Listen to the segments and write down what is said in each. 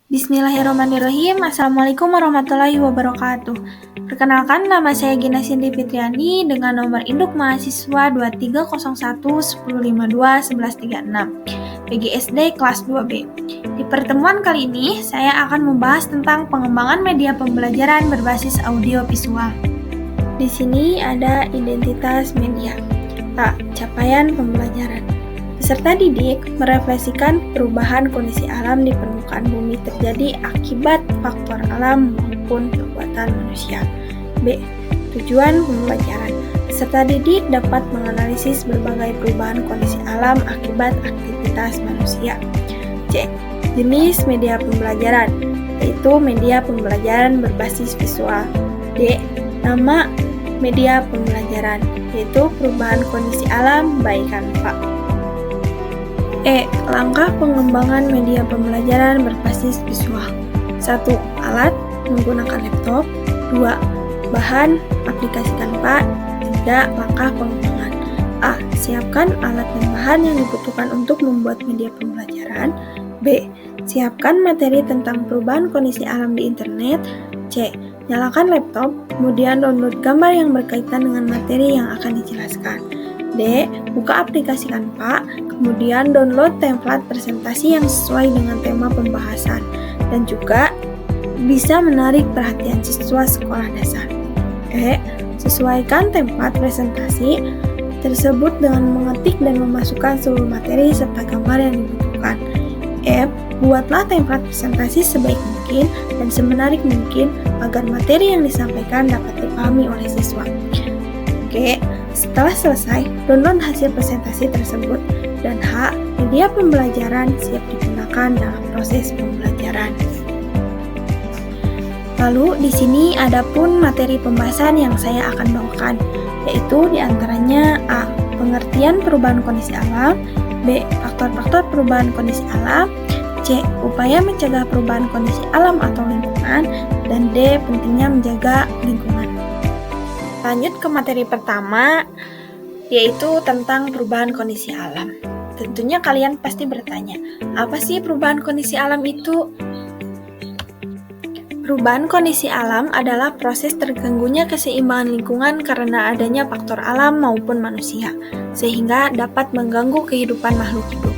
Bismillahirrahmanirrahim. Assalamualaikum warahmatullahi wabarakatuh. Perkenalkan, nama saya Gina Cindy Fitriani dengan nomor induk mahasiswa 230110521136 PGSD kelas 2B. Di pertemuan kali ini, saya akan membahas tentang pengembangan media pembelajaran berbasis audio visual. Di sini ada identitas media. A. Capaian pembelajaran. Peserta didik merefleksikan perubahan kondisi alam di permukaan bumi terjadi akibat faktor alam maupun perbuatan manusia. B. Tujuan pembelajaran. Peserta didik dapat menganalisis berbagai perubahan kondisi alam akibat aktivitas manusia. C. Jenis media pembelajaran, yaitu media pembelajaran berbasis visual. D. Nama media pembelajaran, yaitu perubahan kondisi alam by Canva. E. Langkah pengembangan media pembelajaran berbasis visual. 1. Alat menggunakan laptop. 2. Bahan aplikasi Canva. 3. Langkah pengembangan. A. Siapkan alat dan bahan yang dibutuhkan untuk membuat media pembelajaran. B. Siapkan materi tentang perubahan kondisi alam di internet. C. Nyalakan laptop, kemudian download gambar yang berkaitan dengan materi yang akan dijelaskan. D. Buka aplikasi Canva, kemudian download template presentasi yang sesuai dengan tema pembahasan dan juga bisa menarik perhatian siswa sekolah dasar. E. Sesuaikan template presentasi tersebut dengan mengetik dan memasukkan seluruh materi serta gambar yang dibutuhkan. F. Buatlah template presentasi sebaik mungkin dan semenarik mungkin agar materi yang disampaikan dapat dipahami oleh siswa. G. Setelah selesai, download hasil presentasi tersebut. Dan H. Media pembelajaran siap digunakan dalam proses pembelajaran. Lalu di sini ada pun materi pembahasan yang saya akan bawakan, yaitu diantaranya A. Pengertian perubahan kondisi alam. B. Faktor-faktor perubahan kondisi alam. C. Upaya mencegah perubahan kondisi alam atau lingkungan. Dan D. Pentingnya menjaga lingkungan. Lanjut ke materi pertama, yaitu tentang perubahan kondisi alam. Tentunya kalian pasti bertanya, apa sih perubahan kondisi alam itu? Perubahan kondisi alam adalah proses terganggunya keseimbangan lingkungan karena adanya faktor alam maupun manusia, sehingga dapat mengganggu kehidupan makhluk hidup.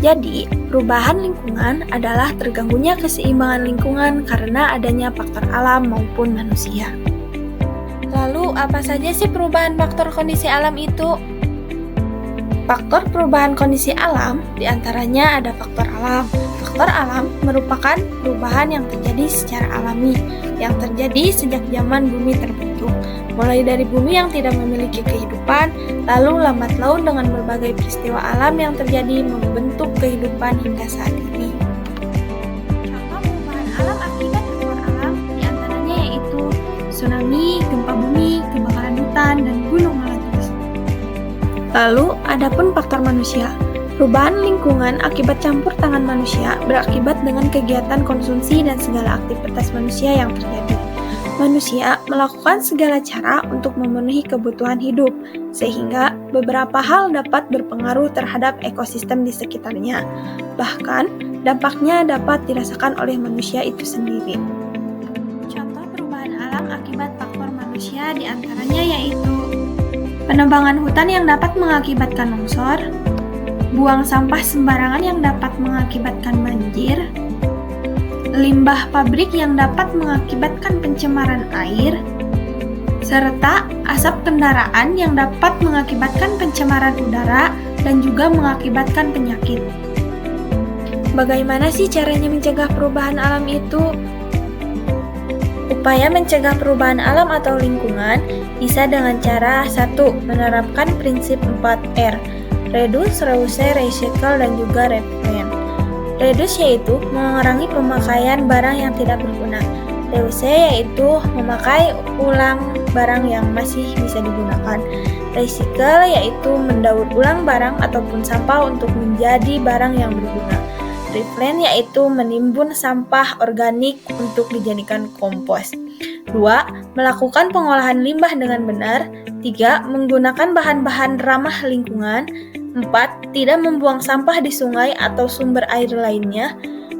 Jadi, perubahan lingkungan adalah terganggunya keseimbangan lingkungan karena adanya faktor alam maupun manusia. Lalu, apa saja sih perubahan faktor kondisi alam itu? Faktor perubahan kondisi alam diantaranya ada faktor alam. Faktor alam merupakan perubahan yang terjadi secara alami, yang terjadi sejak zaman bumi terbentuk. Mulai dari bumi yang tidak memiliki kehidupan, lalu lambat laun dengan berbagai peristiwa alam yang terjadi membentuk kehidupan hingga saat ini. Contoh perubahan alam akibat faktor alam diantaranya yaitu tsunami, gempa bumi, kebakaran hutan, dan gunung meletus. Lalu, adapun faktor manusia. Perubahan lingkungan akibat campur tangan manusia berakibat dengan kegiatan konsumsi dan segala aktivitas manusia yang terjadi. Manusia melakukan segala cara untuk memenuhi kebutuhan hidup, sehingga beberapa hal dapat berpengaruh terhadap ekosistem di sekitarnya. Bahkan, dampaknya dapat dirasakan oleh manusia itu sendiri. Contoh perubahan alam akibat faktor manusia diantaranya yaitu penebangan hutan yang dapat mengakibatkan longsor, buang sampah sembarangan yang dapat mengakibatkan banjir, limbah pabrik yang dapat mengakibatkan pencemaran air, serta asap kendaraan yang dapat mengakibatkan pencemaran udara dan juga mengakibatkan penyakit. Bagaimana sih caranya mencegah perubahan alam itu? Upaya mencegah perubahan alam atau lingkungan bisa dengan cara 1. Menerapkan prinsip 4R, reduce, reuse, recycle, dan juga replan. Reduce yaitu mengurangi pemakaian barang yang tidak berguna. Reuse yaitu memakai ulang barang yang masih bisa digunakan. Recycle yaitu mendaur ulang barang ataupun sampah untuk menjadi barang yang berguna. Replan yaitu menimbun sampah organik untuk dijadikan kompos. 2. Melakukan pengolahan limbah dengan benar. 3. Menggunakan bahan-bahan ramah lingkungan. 4. Tidak membuang sampah di sungai atau sumber air lainnya.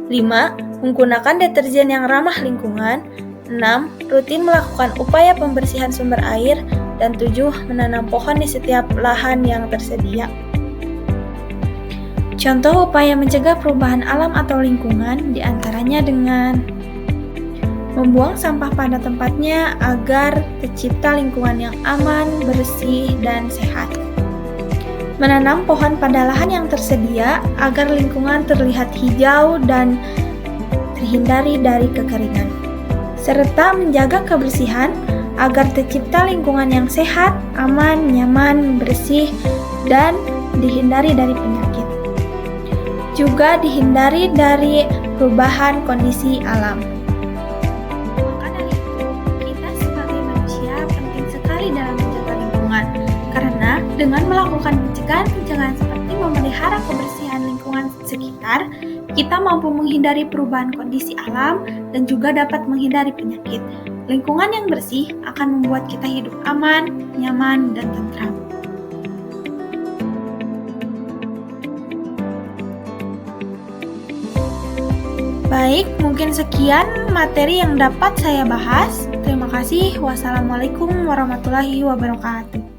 5. Menggunakan deterjen yang ramah lingkungan. 6. Rutin melakukan upaya pembersihan sumber air. Dan 7. Menanam pohon di setiap lahan yang tersedia. Contoh upaya mencegah perubahan alam atau lingkungan diantaranya dengan membuang sampah pada tempatnya agar tercipta lingkungan yang aman, bersih, dan sehat. Menanam pohon pada lahan yang tersedia agar lingkungan terlihat hijau dan terhindari dari kekeringan. Serta menjaga kebersihan agar tercipta lingkungan yang sehat, aman, nyaman, bersih, dan dihindari dari penyakit. Juga dihindari dari perubahan kondisi alam. Maka dari itu, kita sebagai manusia penting sekali dalam menjaga lingkungan. Karena dengan melakukan pencegahan seperti memelihara kebersihan lingkungan sekitar, kita mampu menghindari perubahan kondisi alam dan juga dapat menghindari penyakit. Lingkungan yang bersih akan membuat kita hidup aman, nyaman, dan tentram. Baik, mungkin sekian materi yang dapat saya bahas. Terima kasih. Wassalamualaikum warahmatullahi wabarakatuh.